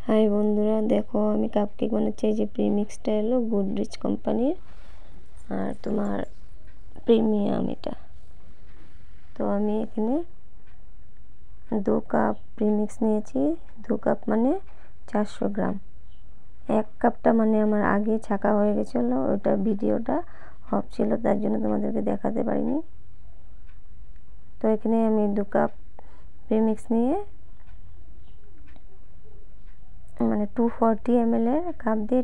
High বন্ধুরা, দেখো আমি কাপকেক বানাচ্ছি। এই যে প্রিমিক্সটা এলো গুডরিচ কোম্পানির, আর তোমার প্রিমিয়াম এটা। তো আমি এখানে 2 কাপ প্রিমিক্স নিয়েছি। 2 কাপ মানে 400 গ্রাম। 1 কাপটা মানে আমার আগে ছাকা হয়ে গেছিলো, ওটা ভিডিওটা অফ ছিল, তার জন্য তোমাদেরকে দেখাতে পারিনি। তো এখানে আমি 2 কাপ প্রিমিক্স নিয়ে মানে 240 ml কাপ দিয়ে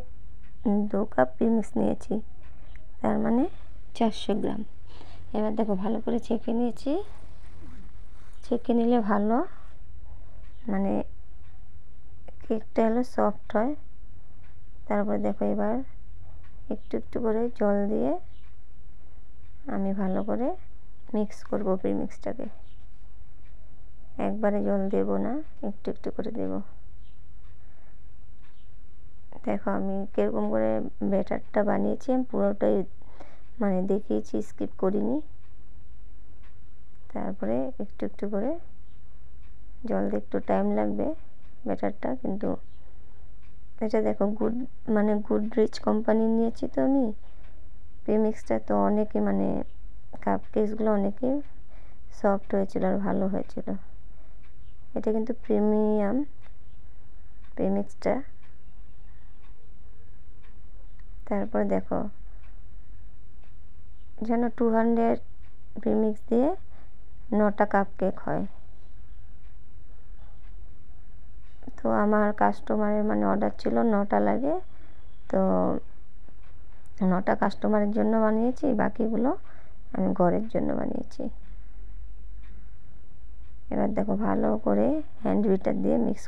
2 কাপ প্রিমিক্স নিয়েছি, তার মানে 400 গ্রাম। এবার দেখো ভালো করে ছেঁকে নিয়েছি। ছেঁকে নিলে ভালো, মানে কেকটা হলো সফট হয়। তারপরে দেখো এবার একটু একটু করে জল দিয়ে আমি ভালো করে মিক্স করব প্রিমিক্সটাকে। একবারে জল দেব না, একটু একটু করে দেব। দেখো আমি কীরকম করে ব্যাটারটা বানিয়েছি, আমি পুরোটাই মানে দেখিয়েছি, স্কিপ করিনি। তারপরে একটু একটু করে জল দিয়ে, একটু টাইম লাগবে ব্যাটারটা, কিন্তু এটা দেখো গুডরিচ কোম্পানি নিয়েছি তো আমি প্রিমিক্সটা। তো অনেকে মানে কাপকেকসগুলো অনেকে সফট হয়েছিল আর ভালো হয়েছিল। এটা কিন্তু প্রিমিয়াম প্রিমিক্সটা। তারপরে দেখো যেন 200 প্রিমিক্স দিয়ে 9টা কাপকেক হয়। তো আমার কাস্টমারের মানে অর্ডার ছিল 9টা লাগে, তো 9টা কাস্টমারের জন্য বানিয়েছি, বাকিগুলো আমি ঘরের জন্য বানিয়েছি। এবার দেখো ভালো করে হ্যান্ড বিটার দিয়ে মিক্স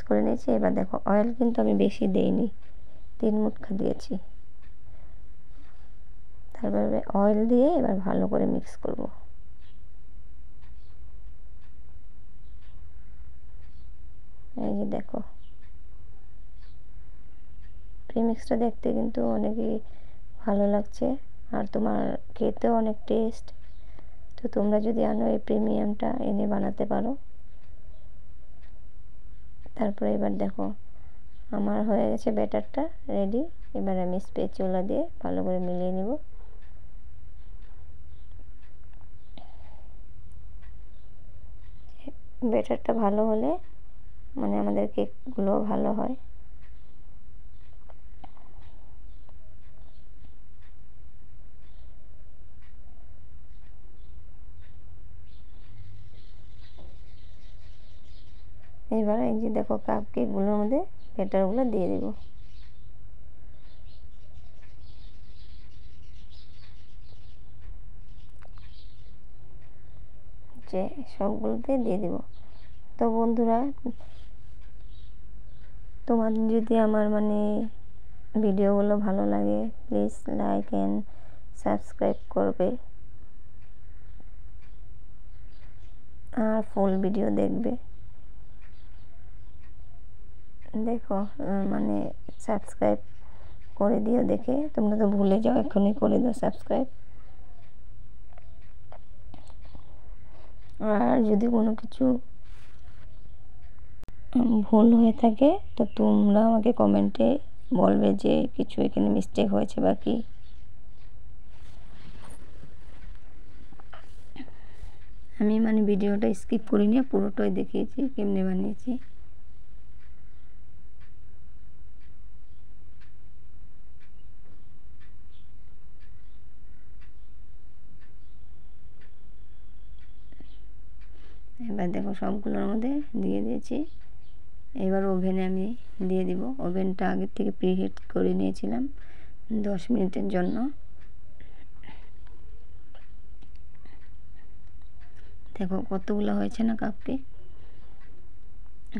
করে নিয়েছি। এবার দেখো অয়েল কিন্তু আমি বেশি দেইনি, 3 মুটখা দিয়েছি। তারপরে অয়েল দিয়ে এবার ভালো করে মিক্স করব। এই যে দেখো প্রিমিক্সটা দেখতে কিন্তু অনেকই ভালো লাগছে, আর তোমার খেতেও অনেক টেস্ট। তো তোমরা যদি আনো এই প্রিমিয়ামটা এনে বানাতে পারো। তারপরে এবার দেখো আমার হয়ে গেছে ব্যাটারটা রেডি। এবার আমি স্প্যাচুলা দিয়ে ভালো করে মিলিয়ে নিব। ব্যাটারটা ভালো হলে মানে আমাদের কেকগুলো ভালো হয়। এবার এই যে দেখো কাপকেকগুলোর মধ্যে ব্যাটারগুলো দিয়ে দেব। যে সবগুলোতে দিয়ে দেব। তো বন্ধুরা, তোমাদের যদি আমার মানে ভিডিওগুলো ভালো লাগে, প্লিজ লাইক অ্যান্ড সাবস্ক্রাইব করবে, আর ফুল ভিডিও দেখবে। দেখো মানে সাবস্ক্রাইব করে দিও, দেখে তোমরা তো ভুলে যাও, এখনই করে দাও সাবস্ক্রাইব। আর যদি কোনো কিছু ভুল হয়ে থাকে তো তোমরা আমাকে কমেন্টে বলবে যে কিছু এখানে মিস্টেক হয়েছে বা কি। আমি মানে ভিডিওটা স্কিপ করিনি, পুরোটাই দেখিয়েছি কেমনে বানিয়েছি। এবার দেখো সবগুলোর মধ্যে দিয়ে দিয়েছি। এবার ওভেনে আমি দিয়ে দিব। ওভেনটা আগের থেকে প্রিহিট করে নিয়েছিলাম 10 মিনিটের জন্য। দেখো কতগুলো হয়েছে না কাপকেক,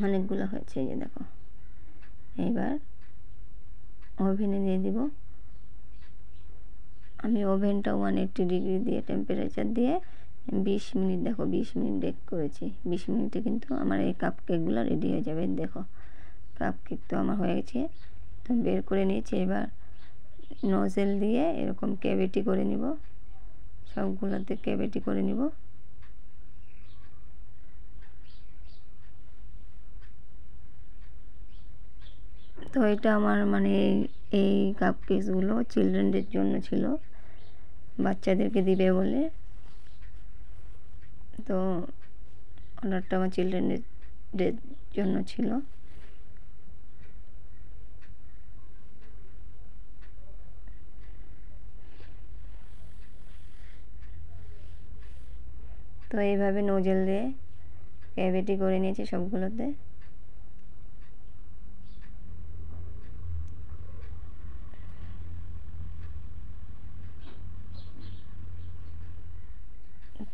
অনেকগুলো হয়েছে। এই যে দেখো এবার ওভেনে দিয়ে দিব। আমি ওভেনটা 180 ডিগ্রি দিয়ে টেম্পারেচার দিয়ে 20 মিনিট, দেখো 20 মিনিট বেক করেছি। 20 মিনিটে কিন্তু আমার এই কাপকেকগুলো রেডি হয়ে যাবে। দেখো কাপকেক তো আমার হয়ে গেছে, তো বের করে নিয়েছি। এবার নজেল দিয়ে এরকম ক্যাভিটি করে নিব, সবগুলোতে ক্যাভিটি করে নিব। তো এটা আমার মানে এই কাপকেকগুলো চিলড্রেনদের জন্য ছিল, বাচ্চাদেরকে দিবে বলে। তো অর্ডারটা আমার চিলড্রেনদের জন্য ছিল। তো এইভাবে নোজেল দিয়ে ক্যাভিটি করে নিয়েছি সবগুলোতে।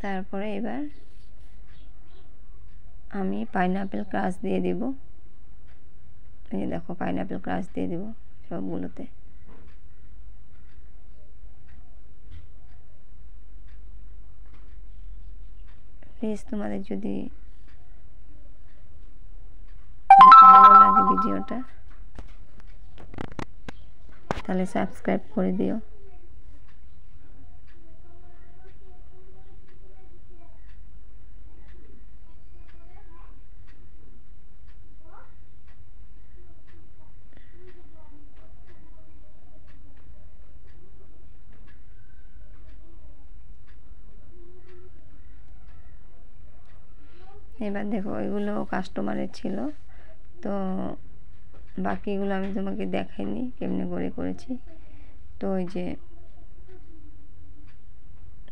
তারপরে এবার আমি পাইনাপেল ক্রাশ দিয়ে দিব। এই দেখো পাইনাপেল ক্রাশ দিয়ে দিব সবগুলোতে। প্লিজ তোমাদের যদি ভালো লাগে ভিডিওটা তাহলে সাবস্ক্রাইব করে দিও। এবার দেখো এগুলো কাস্টমারের ছিল, তো বাকিগুলো আমি তোমাকে দেখাইনি কেমনে করে করেছি। তো ওই যে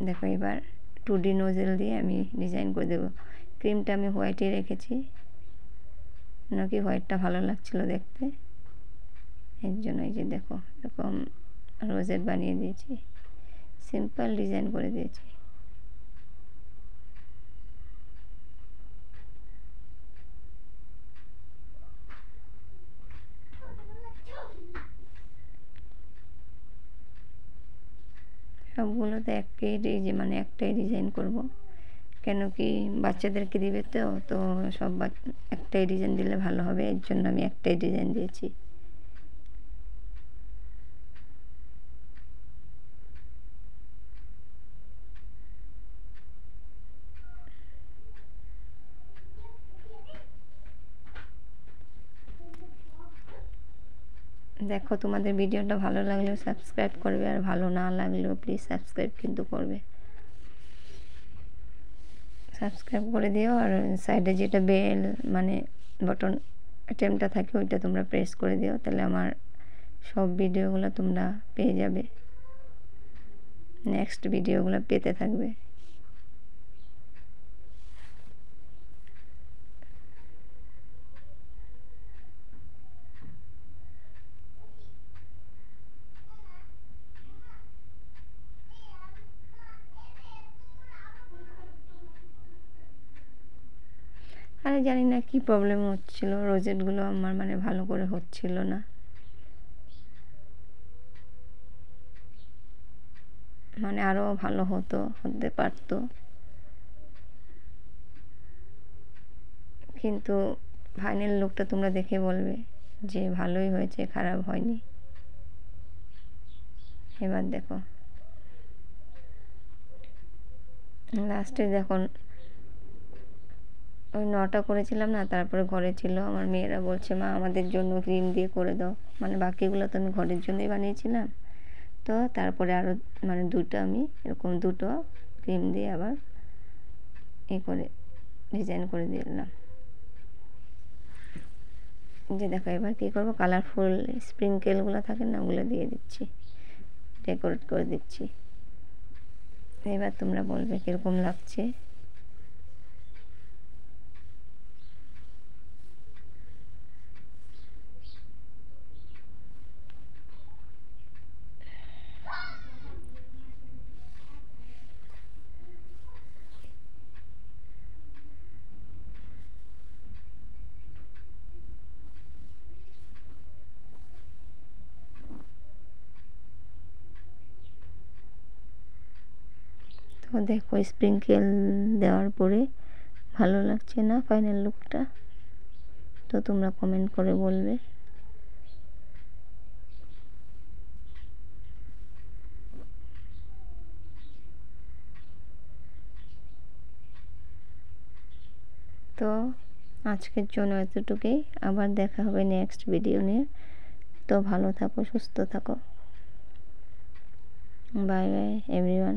দেখো এবার 2D নোজেল দিয়ে আমি ডিজাইন করে দেবো। ক্রিমটা আমি হোয়াইটে রেখেছি, নাকি হোয়াইটটা ভালো লাগছিল দেখতে, এর জন্য এই যে দেখো এরকম রোজেট বানিয়ে দিয়েছি, সিম্পল ডিজাইন করে দিয়েছি। সবগুলোতে মানে একটাই ডিজাইন করব, কেন কি বাচ্চাদেরকে দিবে তো তো সব একটাই ডিজাইন দিলে ভালো হবে, এর জন্য আমি একটাই ডিজাইন দিয়েছি। দেখো তোমাদের ভিডিওটা ভালো লাগলেও সাবস্ক্রাইব করবে, আর ভালো না লাগলেও প্লিজ সাবস্ক্রাইব কিন্তু করবে, সাবস্ক্রাইব করে দিও। আর সাইডে যেটা বেল মানে বটন আইটেমটা থাকে ওইটা তোমরা প্রেস করে দিও, তাহলে আমার সব ভিডিওগুলো তোমরা পেয়ে যাবে, নেক্সট ভিডিওগুলো পেতে থাকবে। আরে জানি না কি প্রবলেম হচ্ছিল, রোজেটগুলো আমার মানে ভালো করে হচ্ছিল না, মানে আরও ভালো হতে পারতো, কিন্তু ফাইনাল লুকটা তোমরা দেখে বলবে যে ভালোই হয়েছে, খারাপ হয়নি। এবার দেখো লাস্টে যখন ওই 9টা করেছিলাম না, তারপরে ঘরে ছিল আমার মেয়েরা বলছে মা আমাদের জন্য ক্রিম দিয়ে করে দাও, মানে বাকিগুলো তো আমি ঘরের জন্যই বানিয়েছিলাম। তো তারপরে আরও মানে আমি এরকম 2টো ক্রিম দিয়ে আবার করে ডিজাইন করে দিলাম। যে দেখো এবার কী করবো, কালারফুল স্প্রিঙ্কেলগুলো থাকে না ওগুলো দিয়ে দিচ্ছি, ডেকোরেট করে দিচ্ছি। এবার তোমরা বলবে কীরকম লাগছে। তো দেখো স্প্রিঙ্কেল দেওয়ার পরে ভালো লাগছে না ফাইনাল লুকটা, তো তোমরা কমেন্ট করে বলবে। তো আজকের জন্য এতটুকুই, আবার দেখা হবে নেক্সট ভিডিও নিয়ে। তো ভালো থাকো, সুস্থ থাকো। Bye bye everyone.